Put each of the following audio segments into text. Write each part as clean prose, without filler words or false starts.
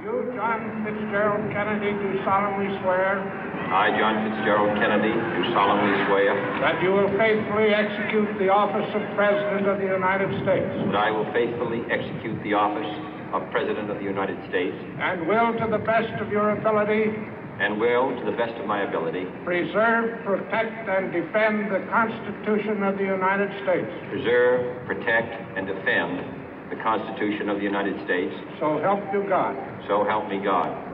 You, John Fitzgerald Kennedy, do solemnly swear I, John Fitzgerald Kennedy, do solemnly swear that you will faithfully execute the office of President of the United States that I will faithfully execute the office of President of the United States and will, to the best of your ability, and will, to the best of my ability, preserve, protect, and defend the Constitution of the United States. preserve, protect, and defend the Constitution of the United States. So help you God. So help me God.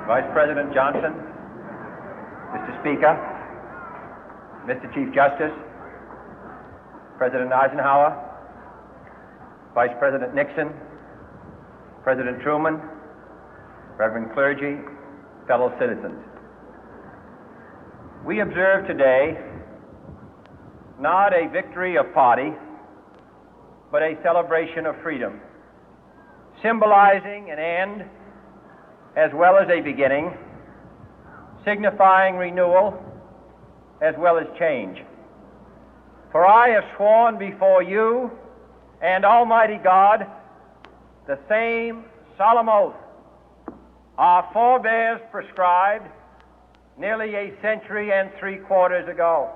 Vice President Johnson, Mr. Speaker, Mr. Chief Justice, President Eisenhower, Vice President Nixon, President Truman, Reverend clergy, fellow citizens. We observe today not a victory of party, but a celebration of freedom, symbolizing an end as well as a beginning, signifying renewal as well as change. For I have sworn before you and Almighty God the same solemn oath our forebears prescribed nearly a century and 3/4 ago.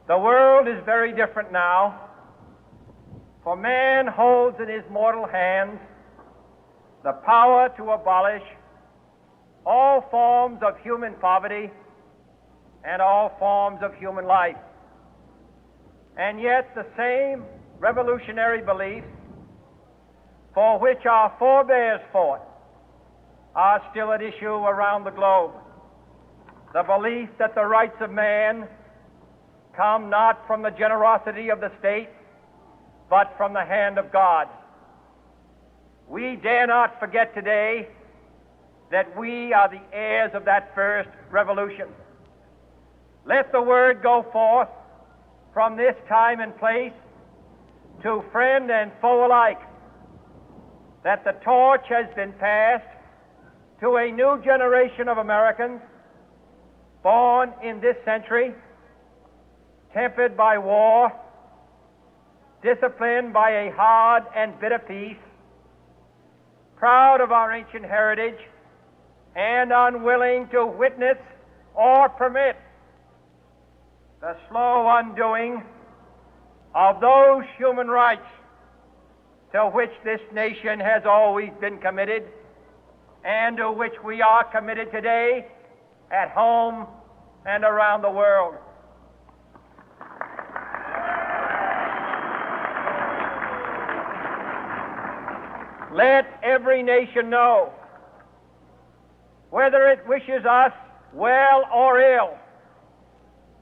The world is very different now, for man holds in his mortal hands the power to abolish all forms of human poverty and all forms of human life. And yet the same revolutionary beliefs for which our forebears fought are still at issue around the globe. The belief that the rights of man come not from the generosity of the state, but from the hand of God. We dare not forget today that we are the heirs of that first revolution. Let the word go forth from this time and place to friend and foe alike that the torch has been passed to a new generation of Americans born in this century, tempered by war, disciplined by a hard and bitter peace, proud of our ancient heritage, and unwilling to witness or permit the slow undoing of those human rights to which this nation has always been committed and to which we are committed today at home and around the world. Let every nation know, whether it wishes us well or ill,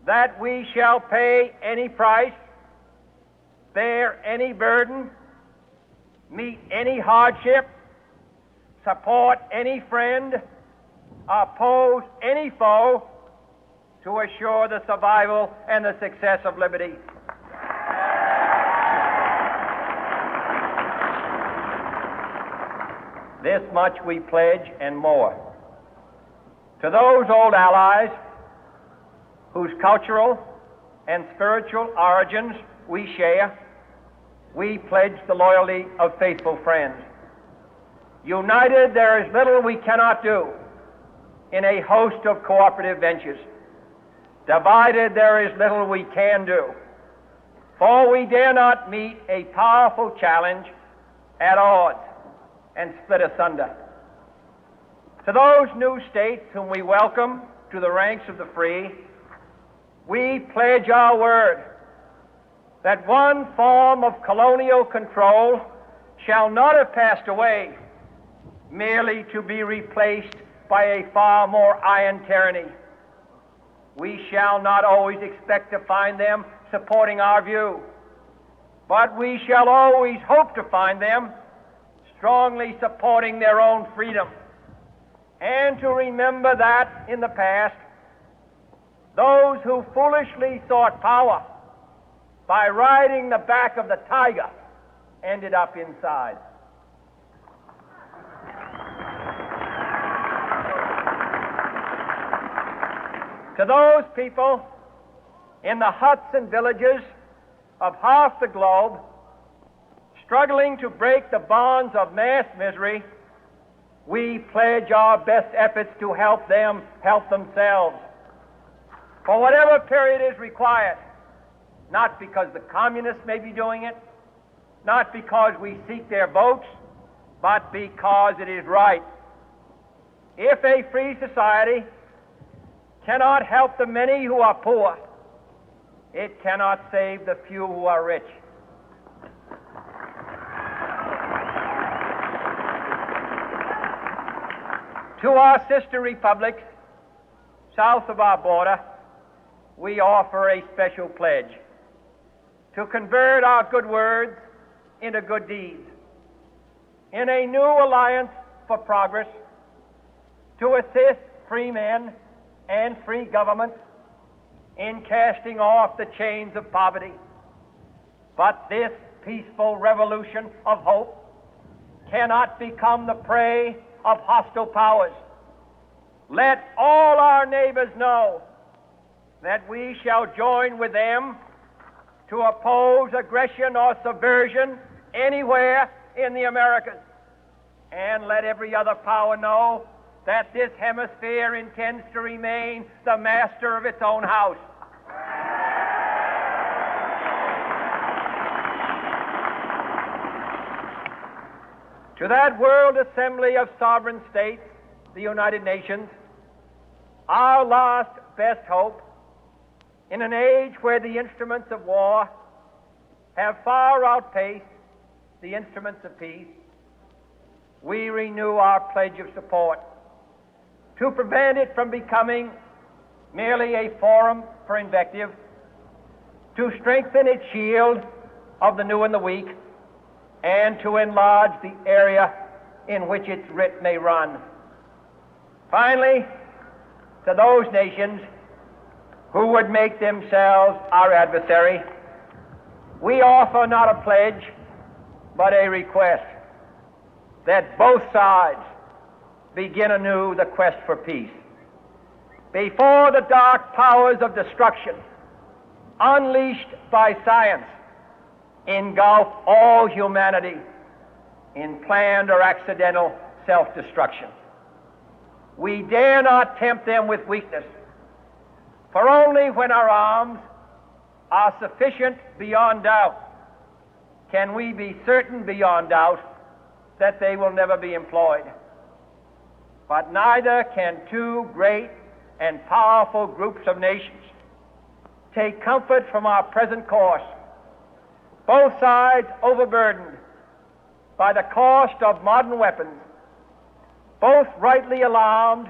that we shall pay any price, bear any burden, meet any hardship, support any friend, oppose any foe to assure the survival and the success of liberty. This much we pledge and more. To those old allies whose cultural and spiritual origins we share, we pledge the loyalty of faithful friends. United, there is little we cannot do in a host of cooperative ventures. Divided, there is little we can do, for we dare not meet a powerful challenge at odds and split asunder. To those new states whom we welcome to the ranks of the free, we pledge our word that one form of colonial control shall not have passed away, merely to be replaced by a far more iron tyranny. We shall not always expect to find them supporting our view, but we shall always hope to find them strongly supporting their own freedom, and to remember that in the past, those who foolishly sought power by riding the back of the tiger ended up inside. To those people in the huts and villages of half the globe struggling to break the bonds of mass misery, we pledge our best efforts to help them help themselves for whatever period is required, not because the communists may be doing it, not because we seek their votes, but because it is right. If a free society cannot help the many who are poor, it cannot save the few who are rich. To our sister republics south of our border, we offer a special pledge to convert our good words into good deeds, in a new alliance for progress, to assist free men and free governments in casting off the chains of poverty. But this peaceful revolution of hope cannot become the prey of hostile powers. Let all our neighbors know that we shall join with them to oppose aggression or subversion anywhere in the Americas. And let every other power know that this hemisphere intends to remain the master of its own house. To that World Assembly of Sovereign States, the United Nations, our last best hope, in an age where the instruments of war have far outpaced the instruments of peace, we renew our pledge of support to prevent it from becoming merely a forum for invective, to strengthen its shield of the new and the weak, and to enlarge the area in which its writ may run. Finally, to those nations who would make themselves our adversary, we offer not a pledge, but a request that both sides begin anew the quest for peace. Before the dark powers of destruction, unleashed by science, engulf all humanity in planned or accidental self-destruction, we dare not tempt them with weakness, for only when our arms are sufficient beyond doubt can we be certain beyond doubt that they will never be employed. But neither can two great and powerful groups of nations take comfort from our present course, both sides overburdened by the cost of modern weapons, both rightly alarmed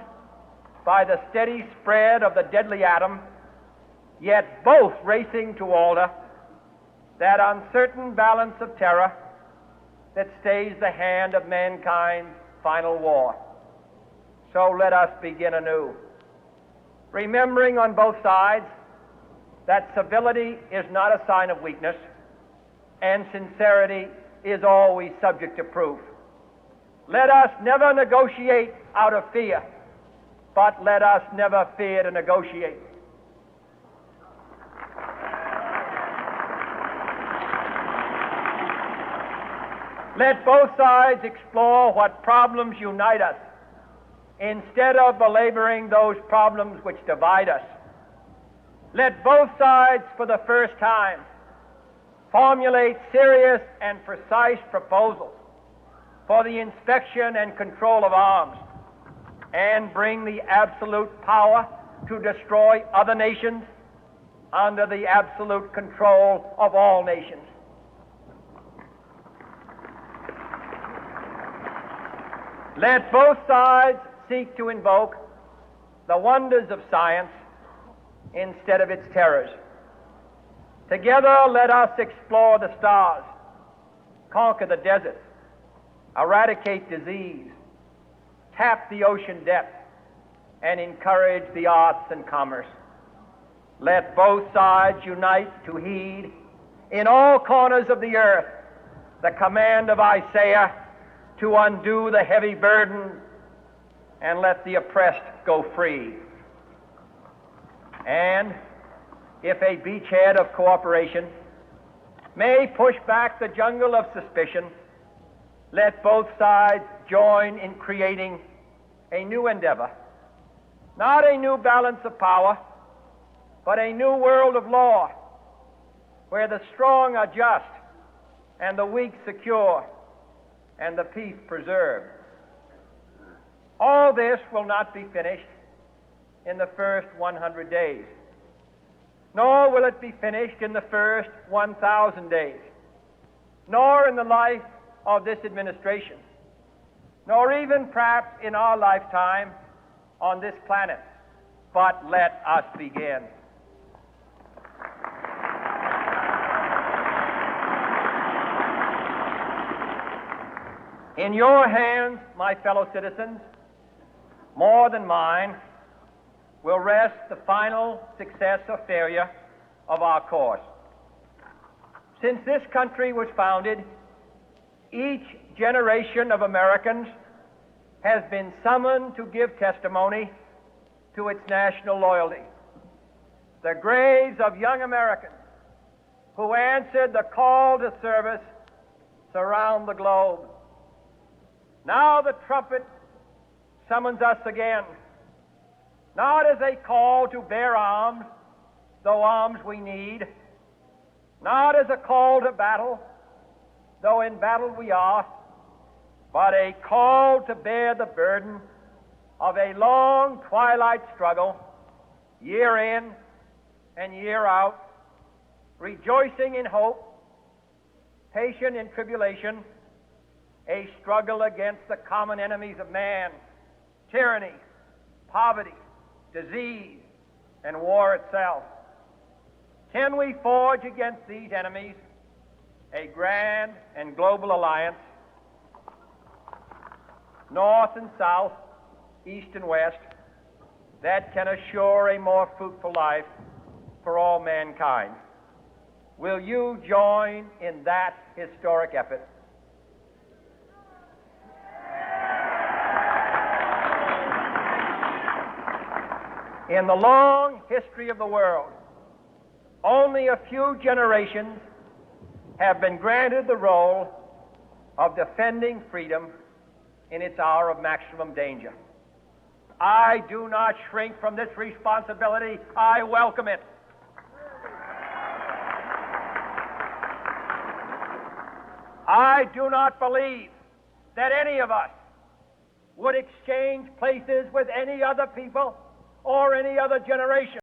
by the steady spread of the deadly atom, yet both racing to alter that uncertain balance of terror that stays the hand of mankind's final war. So let us begin anew, remembering on both sides that civility is not a sign of weakness, and sincerity is always subject to proof. Let us never negotiate out of fear, but let us never fear to negotiate. Let both sides explore what problems unite us, instead of belaboring those problems which divide us. Let both sides, for the first time, formulate serious and precise proposals for the inspection and control of arms, and bring the absolute power to destroy other nations under the absolute control of all nations. Let both sides seek to invoke the wonders of science instead of its terrors. Together, let us explore the stars, conquer the deserts, eradicate disease, tap the ocean depth, and encourage the arts and commerce. Let both sides unite to heed in all corners of the earth the command of Isaiah to undo the heavy burden and let the oppressed go free. And if a beachhead of cooperation may push back the jungle of suspicion, let both sides join in creating a new endeavor, not a new balance of power, but a new world of law, where the strong are just and the weak secure and the peace preserved. All this will not be finished in the first 100 days, nor will it be finished in the first 1,000 days, nor in the life of this administration, nor even perhaps in our lifetime on this planet. But let us begin. In your hands, my fellow citizens, more than mine, will rest the final success or failure of our course. Since this country was founded, each generation of Americans has been summoned to give testimony to its national loyalty. The graves of young Americans who answered the call to service surround the globe. Now the trumpet summons us again, not as a call to bear arms, though arms we need, not as a call to battle, though in battle we are, but a call to bear the burden of a long twilight struggle, year in and year out, rejoicing in hope, patient in tribulation, a struggle against the common enemies of man, tyranny, poverty, disease, and war itself. Can we forge against these enemies a grand and global alliance, north and south, east and west, that can assure a more fruitful life for all mankind? Will you join in that historic effort? In the long history of the world, only a few generations have been granted the role of defending freedom in its hour of maximum danger. I do not shrink from this responsibility. I welcome it. I do not believe that any of us would exchange places with any other people or any other generation.